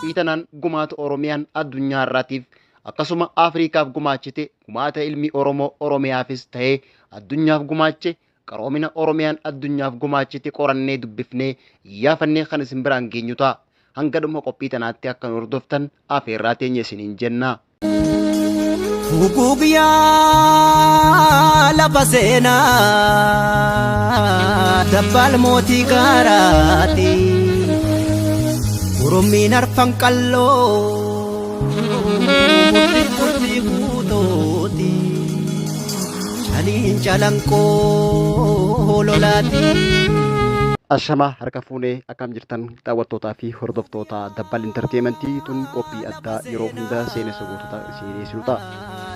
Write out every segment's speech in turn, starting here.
Itanan gumaata Oromiyaan addunyaa irraatiif akkasuma Afriikaaf gumaachite gumaata ilmi Oromoo Oromiyaafis ta'ee addunyaaf gumaache qaroomina Oromiyaan addunyaaf gumaachite qorannee dubbifnee iyyaafannee kan isin biraan geenyu ta'a. Hanga dhuma qophii tanaatti akka hordoftan afeerraa teenya isiniin jenna. Gugubyaa lafa seenaa dabbal mootii gaaraati Oromiyaan arfan qalloo murtii guutooti Chaliin calanqoo lolaati. Ashama harka fuunee akkam jirtan daawwattootaa fi hordoftoota Dabbal Entertainmentii tun qophii addaa yeroo hunda seenessa gootota isin dhiyeessinu ta'a.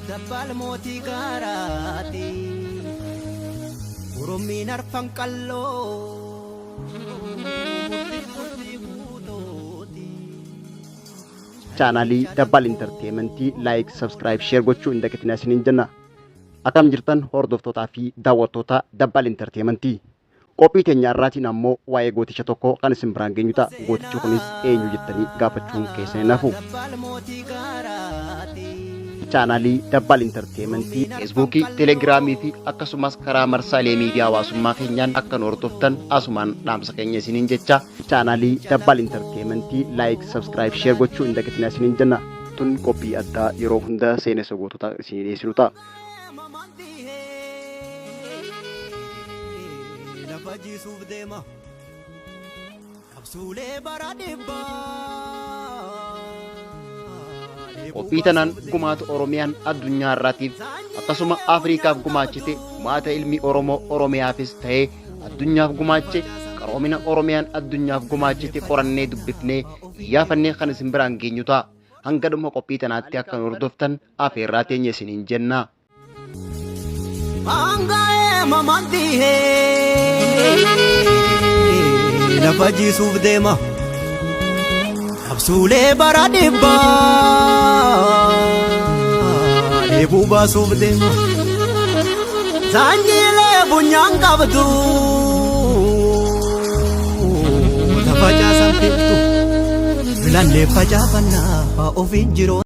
Dabbal mootii gaaraati Oromiyaan arfan qalloo murtii guutooti. Chaanaalii Dabbal Entertainmentii like, subscribe, share gochuu hin dagatinaa isiniin jenna. Akkam jirtan hordoftootaa fi daawwattoota Dabbal Entertainmentii. Qophii teenya irraatiin ammoo waa'ee gooticha tokko kan isin biraan geenyu ta'a. Gootichi kunis eenyu jettanii gaafachuun keessan hin hafu. Chaanaalii Dabbal Entertainmentii Feesbuukii, Telegiraamii fi akkasumas karaa marsaalee miidiyaa hawaasummaa keenyaan akka nu hordoftan asumaan dhaamsa keenya isiniin jecha. Chaanaalii Dabbal Entertainmentii like, subscribe, share gochuu hin dagatinaa isiniin jenna. Tun qophii addaa yeroo hunda seenessa gootota isin dhiyeessinu ta'a. Fajisuuf deema Absuulee bara dhibbaa. Qophii tanaan gumaata Oromiyaan addunyaa irraatiif akkasuma Afriikaaf gumaachite gumaata ilmi Oromoo Oromiyaafis ta'ee addunyaaf gumaache qaroomina Oromiyaan addunyaaf gumaachite qorannee dubbifnee iyyaafannee kan isin biraan geenyu ta'a. Hanga dhuma qophii tanaatti akka nu hordoftan afeerraa teenya isiniin jenna. Angaa'ee mamantihee lafa jisuuf deema Absuulee bara dhibbaa eebuu baasuuf deema Saanjiilee bunyaan qabdu lafa caasan fixtu filannee facaafannaa ofiin jiroo.